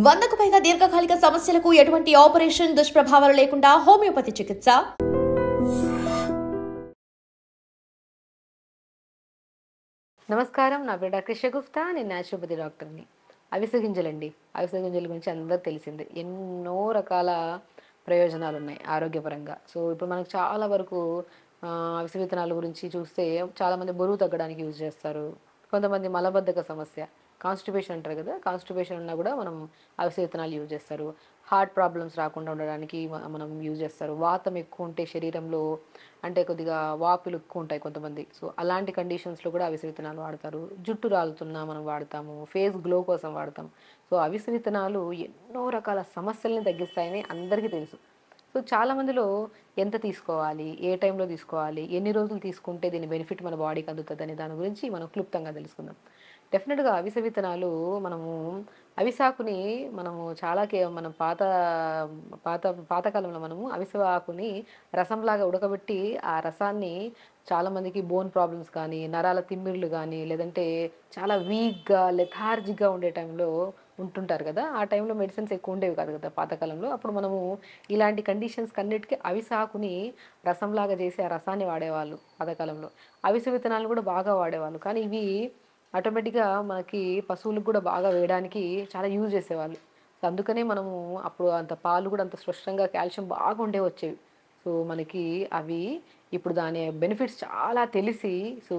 100కు పైగా దీర్ఘకాలిక సమస్యలకు ఎటువంటి ఆపరేషన్ దుష్ప్రభావాలు లేకుండా హోమియోపతి చికిత్స. నమస్కారం, నా పేరు డాక్టర్ షగుఫ్తా. నేను న్యాచురోపతి డాక్టర్ని. అవిసె గింజలండి. అవిసె గింజల గురించి అందరికి తెలిసిందే. ఎన్నో రకాల ప్రయోజనాలు ఉన్నాయి ఆరోగ్యపరంగా. సో ఇప్పుడు మనకు చాలా వరకు అవిసె విత్తనాల గురించి చూస్తే చాలామంది బరువు తగ్గడానికి యూజ్ చేస్తారు. కొంతమంది మలబద్ధక సమస్య, కాన్స్టిపేషన్ అంటారు కదా, కాన్స్టిపేషన్ ఉన్నా కూడా మనం అవిసె విత్తనాలు యూజ్ చేస్తారు. హార్ట్ ప్రాబ్లమ్స్ రాకుండా ఉండడానికి మనం యూజ్ చేస్తారు. వాతం ఎక్కువ ఉంటే శరీరంలో, అంటే కొద్దిగా వాపులు ఎక్కువ ఉంటాయి కొంతమంది, సో అలాంటి కండిషన్స్లో కూడా అవిసె విత్తనాలు వాడతారు. జుట్టు రాలుతున్నా మనం వాడతాము, ఫేస్ గ్లో కోసం వాడతాం. సో అవిసె విత్తనాలు ఎన్నో రకాల సమస్యల్ని తగ్గిస్తాయని అందరికీ తెలుసు. సో చాలామందిలో ఎంత తీసుకోవాలి, ఏ టైంలో తీసుకోవాలి, ఎన్ని రోజులు తీసుకుంటే దీని బెనిఫిట్ మన బాడీకి అందుతుంది అనే దాని గురించి మనం క్లుప్తంగా తెలుసుకుందాం. డెఫినెట్గా అవిసె విత్తనాలు మనము అవిసాకుని మనము చాలా మనం పాత పాతకాలంలో మనము అవిసె ఆకుని రసంలాగా ఉడకబెట్టి ఆ రసాన్ని చాలామందికి బోన్ ప్రాబ్లమ్స్ కానీ, నరాల తిమ్మిర్లు కానీ, లేదంటే చాలా వీక్గా లెథార్జిక్గా ఉండే టైంలో ఉంటుంటారు కదా, ఆ టైంలో మెడిసిన్స్ ఎక్కువ ఉండేవి కాదు కదా పాతకాలంలో. అప్పుడు మనము ఇలాంటి కండిషన్స్ కన్నిటికీ అవిసె ఆకుని రసంలాగా చేసి ఆ రసాన్ని వాడేవాళ్ళు పాతకాలంలో. అవిసె విత్తనాలు కూడా బాగా వాడేవాళ్ళు. కానీ ఇవి ఆటోమేటిక్గా మనకి పశువులకు కూడా బాగా వేయడానికి చాలా యూజ్ చేసేవాళ్ళు. సో అందుకనే మనము అప్పుడు అంత పాలు కూడా అంత స్పష్టంగా కాల్షియం బాగా ఉండే వచ్చేవి. సో మనకి అవి ఇప్పుడు దాని బెనిఫిట్స్ చాలా తెలిసి, సో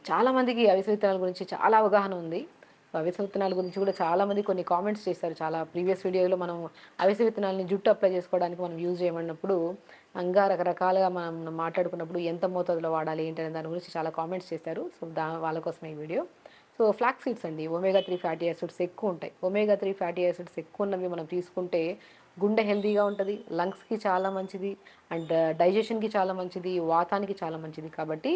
చాలామందికి అవిసె విత్తనాల గురించి చాలా అవగాహన ఉంది. అవిసె విత్తనాల గురించి కూడా చాలామంది కొన్ని కామెంట్స్ చేశారు. చాలా ప్రీవియస్ వీడియోలో మనం అవిసె విత్తనాలని జుట్టు అప్లై చేసుకోవడానికి మనం యూజ్ చేయమన్నప్పుడు ఇంకా రకరకాలుగా మనం మాట్లాడుకున్నప్పుడు ఎంత మోతాదులో వాడాలి ఏంటనే దాని గురించి చాలా కామెంట్స్ చేశారు. సో వాళ్ళ కోసమే ఈ వీడియో. సో ఫ్లాక్స్ సీడ్స్ అండి, ఒమేగా 3 ఫ్యాటీ యాసిడ్స్ ఎక్కువ ఉంటాయి. ఒమేగా 3 ఫ్యాటీ యాసిడ్స్ ఎక్కువ ఉన్నవి మనం తీసుకుంటే గుండె హెల్తీగా ఉంటుంది, లంగ్స్కి చాలా మంచిది, అండ్ డైజెషన్కి చాలా మంచిది, వాతానికి చాలా మంచిది. కాబట్టి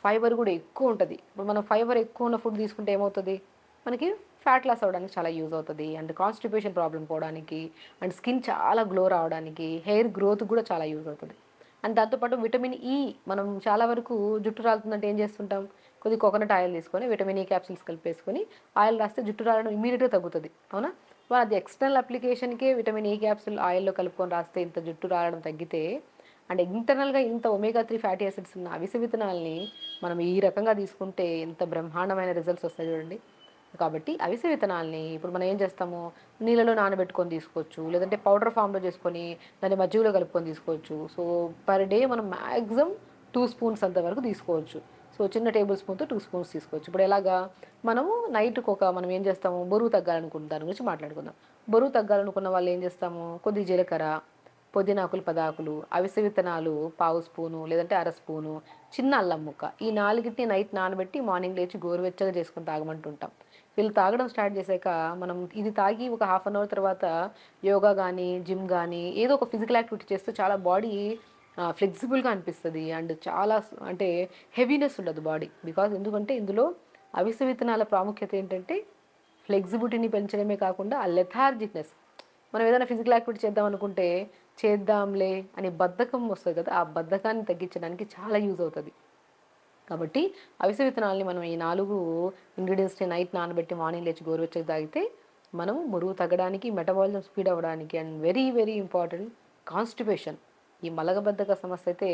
ఫైబర్ కూడా ఎక్కువ ఉంటుంది. ఇప్పుడు మనం ఫైబర్ ఎక్కువ ఉన్న ఫుడ్ తీసుకుంటే ఏమవుతుంది, మనకి ఫ్యాట్ లాస్ అవ్వడానికి చాలా యూజ్ అవుతుంది, అండ్ కాన్స్టిపేషన్ ప్రాబ్లం పోవడానికి, అండ్ స్కిన్ చాలా గ్లో రావడానికి, హెయిర్ గ్రోత్ కూడా చాలా యూజ్ అవుతుంది. అండ్ దాంతోపాటు విటమిన్ ఈ, మనం చాలా వరకు జుట్టు రాలుతుందంటే ఏం చేస్తుంటాం, కొద్ది కోకోనట్ ఆయిల్ తీసుకొని విటమిన్ ఈ క్యాప్సిల్స్ కలిపేసుకొని ఆయిల్ రాస్తే జుట్టు రాలడం ఇమీడియట్గా తగ్గుతుంది, అవునా. వాళ్ళు అది ఎక్స్టర్నల్ అప్లికేషన్కే విటమిన్ ఈ క్యాప్సిల్ ఆయిల్లో కలుపుకొని రాస్తే ఇంత జుట్టు రాలడం తగ్గితే, అండ్ ఇంటర్నల్గా ఇంత ఒమేగా 3 ఫ్యాటీ యాసిడ్స్ ఉన్న అవిసె విత్తనాలని మనం ఈ రకంగా తీసుకుంటే ఎంత బ్రహ్మాండమైన రిజల్ట్స్ వస్తాయి చూడండి. కాబట్టి అవిసె విత్తనాలని ఇప్పుడు మనం ఏం చేస్తాము, నీళ్ళలో నానబెట్టుకొని తీసుకోవచ్చు, లేదంటే పౌడర్ ఫామ్లో చేసుకొని దాన్ని మజ్జిగలో కలుపుకొని తీసుకోవచ్చు. సో పర్ డే మనం మ్యాక్సిమం 2 స్పూన్స్ అంతవరకు తీసుకోవచ్చు. సో చిన్న టేబుల్ స్పూన్తో 2 స్పూన్స్ తీసుకోవచ్చు. ఇప్పుడు ఎలాగా, మనము నైట్కి మనం ఏం చేస్తాము, బరువు తగ్గాలనుకున్న దాని గురించి మాట్లాడుకుందాం. బరువు తగ్గాలనుకున్న వాళ్ళు ఏం చేస్తాము, కొద్ది జీలకర్ర, పుదీనాకులు 10 ఆకులు, అవిసె విత్తనాలు 1/2 స్పూను లేదంటే 1/2 స్పూను, చిన్న అల్లం ముక్క, ఈ 4టిని నైట్ నానబెట్టి మార్నింగ్ లేచి గోరువెచ్చగా చేసుకొని తాగమంటుంటాం. వీళ్ళు తాగడం స్టార్ట్ చేశాక మనం ఇది తాగి ఒక హాఫ్ అన్ అవర్ తర్వాత యోగా కానీ, జిమ్ కానీ ఏదో ఒక ఫిజికల్ యాక్టివిటీ చేస్తే చాలా బాడీ ఫ్లెక్సిబుల్గా అనిపిస్తుంది, అండ్ చాలా అంటే హెవీనెస్ ఉండదు బాడీ. బికాజ్ ఎందుకంటే ఇందులో అవిసె విత్తనాల ప్రాముఖ్యత ఏంటంటే ఫ్లెక్సిబిలిటీని పెంచడమే కాకుండా ఆ లెథార్జిక్నెస్, మనం ఏదైనా ఫిజికల్ యాక్టివిటీ చేద్దాం అనుకుంటే చేద్దాంలే అని బద్ధకం వస్తుంది కదా, ఆ బద్ధకాన్ని తగ్గించడానికి చాలా యూజ్ అవుతుంది. కాబట్టి అవిసె విత్తనాలని మనం ఈ 4 ఇంగ్రీడియంట్స్ని నైట్ నానబెట్టి మార్నింగ్ లేచి గోరువెచ్చగా తాగితే మనం బరువు తగ్గడానికి, మెటబాలిజం స్పీడ్ అవ్వడానికి, and very very important constipation, ఈ మలబద్ధక సమస్య అయితే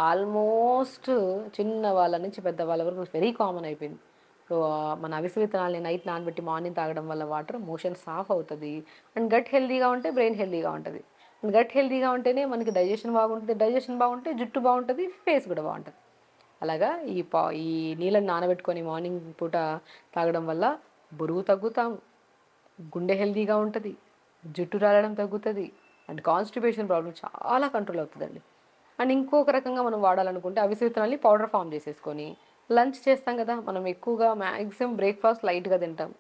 ఆల్మోస్ట్ చిన్న వాళ్ళ నుంచి పెద్దవాళ్ళ వరకు వెరీ కామన్ అయిపోయింది. సో మన అవిసె విత్తనాలని నైట్ నానబెట్టి మార్నింగ్ తాగడం వల్ల వాటర్ మోషన్ సాఫ్ అవుతుంది, అండ్ గట్ హెల్తీగా ఉంటే బ్రెయిన్ హెల్తీగా ఉంటుంది. గట్ హెల్తీగా ఉంటేనే మనకి డైజెషన్ బాగుంటుంది, డైజెషన్ బాగుంటే జుట్టు బాగుంటుంది, ఫేస్ కూడా బాగుంటుంది. అలాగా ఈ నీళ్ళని నానబెట్టుకొని మార్నింగ్ పూట తాగడం వల్ల బరువు తగ్గుతాం, గుండె హెల్తీగా ఉంటుంది, జుట్టు రాలడం తగ్గుతుంది, అండ్ కాన్స్టిపేషన్ ప్రాబ్లం చాలా కంట్రోల్ అవుతుందండి. అండ్ ఇంకొక రకంగా మనం వాడాలనుకుంటే అవిసె విత్తనాల్ని పౌడర్ ఫామ్ చేసేసుకొని లంచ్ చేస్తాం కదా, మనం ఎక్కువగా మ్యాక్సిమం బ్రేక్ఫాస్ట్ లైట్గా తింటాం,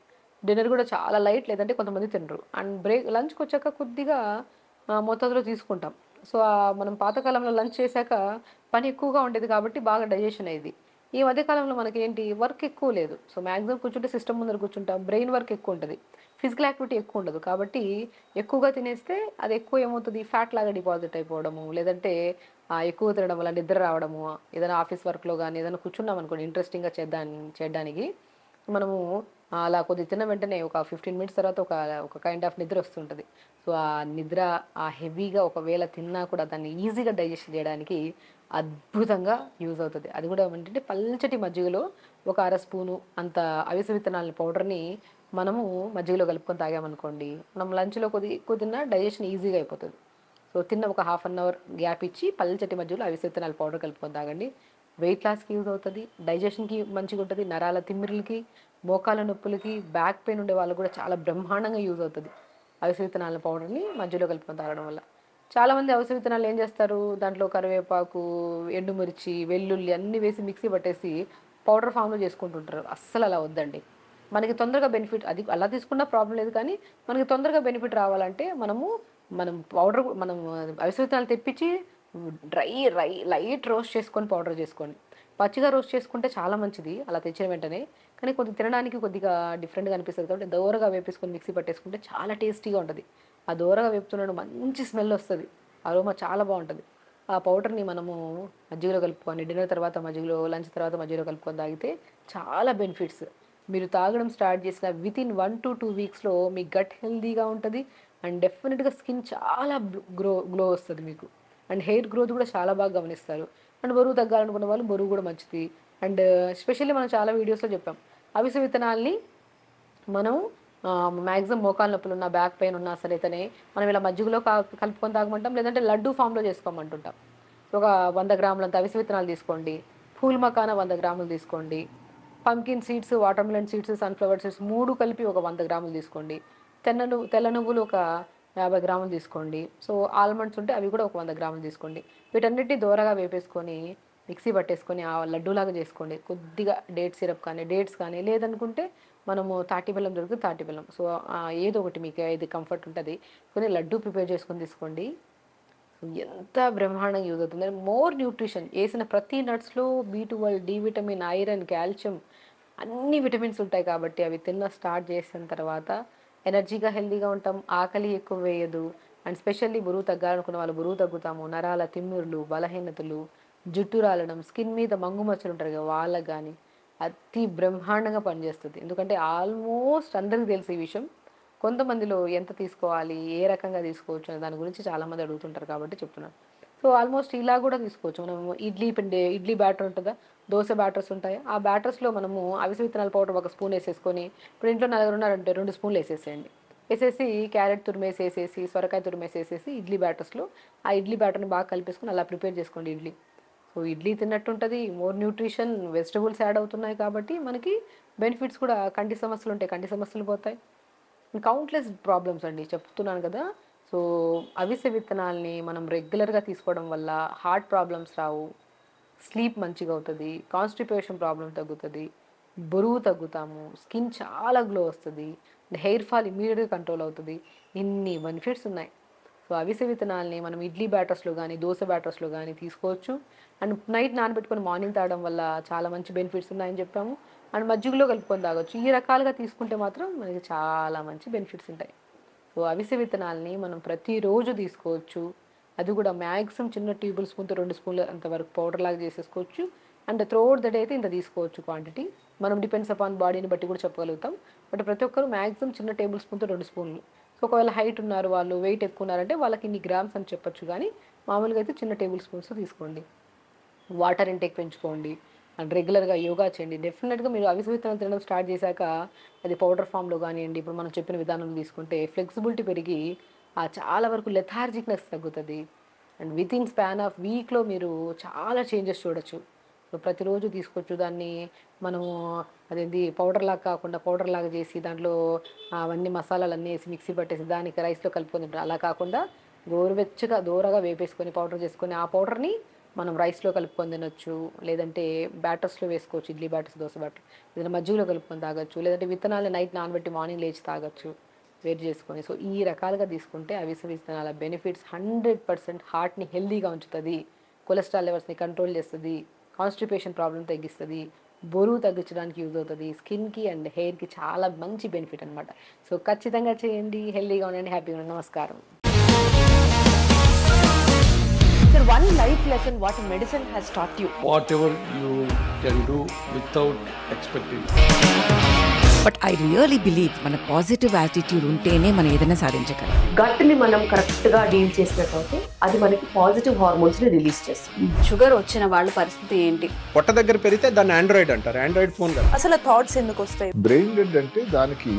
డిన్నర్ కూడా చాలా లైట్, లేదంటే కొంతమంది తినరు, అండ్ లంచ్కి వచ్చాక కొద్దిగా మోతాదులో తీసుకుంటాం. సో మనం పాతకాలంలో లంచ్ చేశాక పని ఎక్కువగా ఉండేది కాబట్టి బాగా డైజెషన్ అయ్యేది. ఈ మధ్యకాలంలో మనకి ఏంటి, వర్క్ ఎక్కువ లేదు. సో మ్యాక్సిమం కూర్చుంటే సిస్టమ్ ముందర కూర్చుంటాం, బ్రెయిన్ వర్క్ ఎక్కువ ఉంటుంది, ఫిజికల్ యాక్టివిటీ ఎక్కువ ఉండదు. కాబట్టి ఎక్కువగా తినేస్తే అది ఎక్కువ ఏమవుతుంది, ఫ్యాట్ లాగా డిపాజిట్ అయిపోవడము, లేదంటే ఎక్కువ తినడం వల్ల నిద్ర రావడము, ఏదైనా ఆఫీస్ వర్క్లో కానీ ఏదైనా కూర్చున్నాం అనుకోండి ఇంట్రెస్టింగ్గా చేయడానికి మనము అలా కొద్దిగా తిన్న వెంటనే ఒక 15 మినిట్స్ తర్వాత ఒక కైండ్ ఆఫ్ నిద్ర వస్తుంటుంది. సో ఆ నిద్ర ఆ హెవీగా ఒకవేళ తిన్నా కూడా దాన్ని ఈజీగా డైజెస్ట్ చేయడానికి అద్భుతంగా యూజ్ అవుతుంది. అది కూడా ఏంటంటే పల్చటి మజ్జిగలో ఒక అర స్పూను అంత అవిసె విత్తనాల పౌడర్ని మనము మజ్జిగలో కలుపుకొని తాగామనుకోండి, మనం లంచ్లో ఎక్కువ తిన్నా డైజెషన్ ఈజీగా అయిపోతుంది. సో తిన్న ఒక హాఫ్ అన్ అవర్ గ్యాప్ ఇచ్చి పల్చటి మజ్జిగలో అవిసె విత్తనాల పౌడర్ కలుపుకొని తాగండి. వెయిట్ లాస్కి యూజ్ అవుతుంది, డైజెషన్కి మంచిగా ఉంటుంది, నరాల తిమ్మిరులకి, మోకాల నొప్పులకి, బ్యాక్ పెయిన్ ఉండే వాళ్ళకు కూడా చాలా బ్రహ్మాండంగా యూజ్ అవుతుంది అవిసె విత్తనాల పౌడర్ని మధ్యలో కలుపుకొని తాగడం వల్ల. చాలామంది అవిసె విత్తనాలు ఏం చేస్తారు, దాంట్లో కరివేపాకు, ఎండుమిర్చి, వెల్లుల్లి అన్నీ వేసి మిక్సీ పట్టేసి పౌడర్ ఫామ్లో చేసుకుంటుంటారు. అస్సలు అలా వద్దండి. మనకి తొందరగా బెనిఫిట్, అది అలా తీసుకున్నా ప్రాబ్లం లేదు, కానీ మనకి తొందరగా బెనిఫిట్ రావాలంటే మనం అవిసె విత్తనాలు తెప్పించి లైట్ రోస్ట్ చేసుకొని పౌడర్ చేసుకోండి. పచ్చిగా రోస్ట్ చేసుకుంటే చాలా మంచిది అలా తెచ్చిన వెంటనే, కానీ కొద్దిగా తినడానికి కొద్దిగా డిఫరెంట్గా అనిపిస్తుంది కాబట్టి దోరగా వేపేసుకొని మిక్సీ పట్టేసుకుంటే చాలా టేస్టీగా ఉంటుంది. ఆ దోరగా వేపుతున్నాడు మంచి స్మెల్ వస్తుంది, అరోమా చాలా బాగుంటుంది. ఆ పౌడర్ని మనము మజ్జిగలో కలుపుకొని డిన్నర్ తర్వాత మజ్జిగలో, లంచ్ తర్వాత మజ్జిగలో కలుపుకొని తాగితే చాలా బెనిఫిట్స్. మీరు తాగడం స్టార్ట్ చేసిన వితిన్ 1 to 2 వీక్స్లో మీ గట్ హెల్దీగా ఉంటుంది అండ్ డెఫినెట్గా స్కిన్ చాలా గ్లో వస్తుంది మీకు. అండ్ హెయిర్ గ్రోత్ కూడా చాలా బాగా గమనిస్తారు. అండ్ బరువు తగ్గాలనుకున్న వాళ్ళు బరువు కూడా మంచిది. అండ్ ఎస్పెషల్లీ మనం చాలా వీడియోస్లో చెప్పాం, అవిసె విత్తనాల్ని మనం మ్యాక్సిమం మోకాలు నొప్పులు ఉన్నా, బ్యాక్ పెయిన్ ఉన్నా సరేతనే మనం ఇలా మజ్జిగలో కలుపుకొని తాగమంటాం, లేదంటే లడ్డూ ఫామ్లో చేసుకోమంటుంటాం. ఒక 100 గ్రాములంత అవిసె విత్తనాలు తీసుకోండి, పూల్ మకానా 100 గ్రాములు తీసుకోండి, pumpkin seeds, water melon seeds, sunflower seeds 3 కలిపి ఒక 100 గ్రాములు తీసుకోండి, తెల్ల నువ్వులు ఒక 50 గ్రాములు తీసుకోండి. సో ఆల్మండ్స్ ఉంటే అవి కూడా ఒక 100 గ్రాములు తీసుకోండి. వీటన్నిటిని దోరగా వేపేసుకొని మిక్సీ పట్టేసుకొని ఆ లడ్డూలాగా చేసుకోండి. కొద్దిగా డేట్స్ కానీ లేదనుకుంటే మనము తాటి బెల్లం దొరుకుతుంది, తాటి బెల్లం. సో ఏదో ఒకటి మీకు ఏది కంఫర్ట్ ఉంటుంది కొన్ని లడ్డూ ప్రిపేర్ చేసుకొని తీసుకోండి. ఎంత బ్రహ్మాండంగా యూజ్ అవుతుంది. మోర్ న్యూట్రిషన్ వేసిన ప్రతి నట్స్లో B12, D vitamin, iron, calcium అన్ని విటమిన్స్ ఉంటాయి కాబట్టి అవి స్టార్ట్ చేసిన తర్వాత ఎనర్జీగా హెల్తీగా ఉంటాం, ఆకలి ఎక్కువ వేయదు. అండ్ స్పెషల్లీ బరువు తగ్గాలనుకున్న వాళ్ళు బరువు తగ్గుతాము. నరాల తిమ్మిరులు, బలహీనతలు, జుట్టు రాలడం, స్కిన్ మీద మంగు మచ్చలు ఉంటారు కదా వాళ్ళకి కానీ అతి బ్రహ్మాండంగా పనిచేస్తుంది. ఎందుకంటే ఆల్మోస్ట్ అందరికీ తెలిసి ఈ విషయం, కొంతమందిలో ఎంత తీసుకోవాలి, ఏ రకంగా తీసుకోవచ్చు అనే దాని గురించి చాలామంది అడుగుతుంటారు కాబట్టి చెప్తున్నాను. సో ఆల్మోస్ట్ ఇలా కూడా తీసుకోవచ్చు. మనం ఇడ్లీ బ్యాటర్ ఉంటుందా, దోశ బ్యాటర్స్ ఉంటాయి, ఆ బ్యాటర్స్లో మనము అవిసె విత్తనాల పౌడర్ 1 స్పూన్ వేసేసుకొని, ఇప్పుడు ఇంట్లో 4 ఉన్నారంటే 2 స్పూన్లు వేసేసేయండి. వేసేసి క్యారెట్ తురిమేసేసేసి, సొరకాయ తురిమేసేసేసి ఇడ్లీ బ్యాటర్స్లో ఆ ఇడ్లీ బ్యాటర్ని బాగా కలిపేసుకొని అలా ప్రిపేర్ చేసుకోండి ఇడ్లీ. సో ఇడ్లీ తిన్నట్టు ఉంటుంది, మోర్ న్యూట్రిషన్, వెజిటబుల్స్ యాడ్ అవుతున్నాయి కాబట్టి మనకి బెనిఫిట్స్ కూడా. కంటి సమస్యలు ఉంటాయి, కంటి సమస్యలు పోతాయి. కౌంట్లెస్ ప్రాబ్లమ్స్ అండి చెప్తున్నాను కదా. సో అవిసె విత్తనాల్ని మనం రెగ్యులర్గా తీసుకోవడం వల్ల హార్ట్ ప్రాబ్లమ్స్ రావు, స్లీప్ మంచిగా అవుతుంది, కాన్స్టిపేషన్ ప్రాబ్లం తగ్గుతుంది, బరువు తగ్గుతాము, స్కిన్ చాలా గ్లో వస్తుంది, హెయిర్ ఫాల్ ఇమీడియట్గా కంట్రోల్ అవుతుంది. ఇన్ని బెనిఫిట్స్ ఉన్నాయి. సో అవిసె విత్తనాల్ని మనం ఇడ్లీ బ్యాటర్స్లో కానీ దోశ బ్యాటర్స్లో కానీ తీసుకోవచ్చు. అండ్ నైట్ నానబెట్టుకొని మార్నింగ్ తాగడం వల్ల చాలా మంచి బెనిఫిట్స్ ఉన్నాయని చెప్పాము. అండ్ మజ్జిగలో కలుపుకొని తాగొచ్చు. ఈ రకాలుగా తీసుకుంటే మాత్రం మనకి చాలా మంచి బెనిఫిట్స్ ఉంటాయి. సో అవిసె విత్తనాల్ని మనం ప్రతిరోజు తీసుకోవచ్చు. అది కూడా మ్యాక్సిమం చిన్న టేబుల్ స్పూన్తో 2 స్పూన్లు అంతవరకు పౌడర్ లాగా చేసేసుకోవచ్చు. అండ్ త్రూఅవుట్ ద డే అయితే ఇంత తీసుకోవచ్చు క్వాంటిటీ. మనం డిపెండ్స్ అపాన్ బాడీని బట్టి కూడా చెప్పగలుగుతాం. బట్ ప్రతి ఒక్కరు మ్యాక్సిమం చిన్న టేబుల్ స్పూన్తో 2 స్పూన్లు. సో ఒకవేళ హైట్ ఉన్నారు, వాళ్ళు వెయిట్ ఎక్కువ ఉన్నారంటే వాళ్ళకి ఇన్ని గ్రామ్స్ అని చెప్పొచ్చు, కానీ మామూలుగా అయితే చిన్న టేబుల్ స్పూన్స్తో తీసుకోండి. వాటర్ ఇంటేక్ పెంచుకోండి అండ్ రెగ్యులర్గా యోగా చేయండి. డెఫినెట్గా మీరు అవిసె విత్తనాలు తినడం స్టార్ట్ చేశాక అది పౌడర్ ఫామ్లో కానివ్వండి, ఇప్పుడు మనం చెప్పిన విధానం తీసుకుంటే ఫ్లెక్సిబిలిటీ పెరిగి చాలా వరకు లెథార్జిక్నెస్ తగ్గుతుంది. అండ్ వితిన్ స్పాన్ ఆఫ్ వీక్లో మీరు చాలా చేంజెస్ చూడొచ్చు. సో ప్రతిరోజు తీసుకోవచ్చు. దాన్ని మనము పౌడర్ లాగా కాకుండా పౌడర్ లాగా చేసి దాంట్లో అవన్నీ మసాలాలు అన్నీ వేసి మిక్సీ పట్టేసి దానికి రైస్లో కలుపుకొని అలా కాకుండా గోరువెచ్చగా దూరగా వేపేసుకొని పౌడర్ చేసుకొని ఆ పౌడర్ని మనం రైస్లో కలుపుకొని తినొచ్చు, లేదంటే బ్యాటర్స్లో వేసుకోవచ్చు, ఇడ్లీ బ్యాటర్స్, దోశ బ్యాటర్, ఏదైనా మజ్జిగలో కలుపుకొని తాగొచ్చు, లేదంటే విత్తనాలు నైట్ నానబెట్టి మార్నింగ్ లేచి తాగొచ్చు వేడి చేసుకొని. సో ఈ రకాలుగా తీసుకుంటే అవిసె విత్తనాల బెనిఫిట్స్ 100% హార్ట్ని హెల్దీగా ఉంచుతుంది, కొలెస్ట్రాల్ లెవెల్స్ని కంట్రోల్ చేస్తుంది, కాన్స్టిపేషన్ ప్రాబ్లం తగ్గిస్తుంది, బరువు తగ్గించడానికి యూజ్ అవుతుంది, స్కిన్కి అండ్ హెయిర్కి చాలా మంచి బెనిఫిట్ అనమాట. సో ఖచ్చితంగా చేయండి, హెల్దీగా ఉండండి, హ్యాపీగా ఉండండి. నమస్కారం. Sir, one life lesson what medicine has taught you. Whatever you can do without expecting. But I really believe మన పాజిటివ్ యాటిట్యూడ్ ఉంటేనే మనం ఏదైనా సాధించగలం. గట్ని మనం కరెక్ట్గా డీల్ చేసినట్లయితే అది మనకి పాజిటివ్ హార్మోన్స్ని రిలీజ్ చేస్తుంది. షుగర్ వచ్చిన వాళ్ళ పరిస్థితి ఏంటి? పొట్ట దగ్గర పెరిగితే దాన్ని ఆండ్రాయిడ్ అంటారు. ఆండ్రాయిడ్ ఫోన్ కదా. అసలు థాట్స్ ఎందుకు వస్తాయి? బ్రెయిన్ డెడ్ అంటే దానికి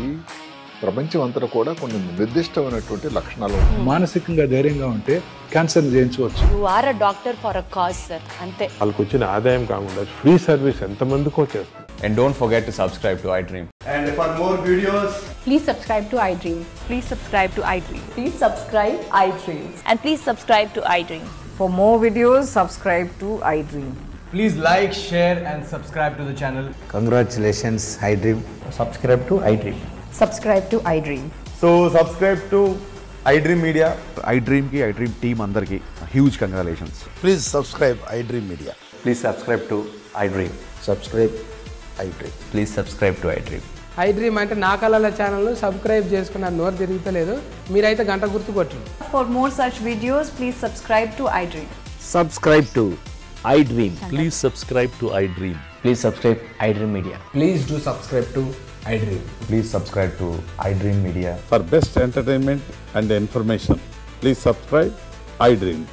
ప్రపంచం అంతా కూడా కొన్ని నిర్దిష్టమైనటువంటి లక్షణాలు. మానసికంగా ధైర్యంగా ఉంటే క్యాన్సర్ జయించవచ్చు. You are a doctor for a cause sir, అంతే. వాళ్ళకి వచ్చిన ఆదాయం కాకుండా ఫ్రీ సర్వీస్ ఎంతమందికో చేస్తుంది. And don't forget to subscribe to iDream. And for more videos, Please subscribe to iDream. Please subscribe to iDream. Please subscribe iDream. And please subscribe to iDream. For more videos, subscribe to iDream. please like, share and subscribe to the channel. Congratulations, iDream. Subscribe to iDream. Subscribe to iDream. So subscribe to iDream Media. iDream ki iDream team andarki huge congratulations. Please subscribe iDream Media. Please subscribe to iDream. Subscribe iDream. Please subscribe to iDream. iDream అంటే నా కళల channel subscribe చేసుకున్న నోరు తిరుగుతలేదు. మీరైతే గంట గుర్తు కొట్టండి. For more such videos, please subscribe to iDream. Subscribe to iDream. Please subscribe to iDream. Please subscribe iDream Media. Please do subscribe to iDream. Please subscribe to iDream Media. For best entertainment and information, please subscribe iDream.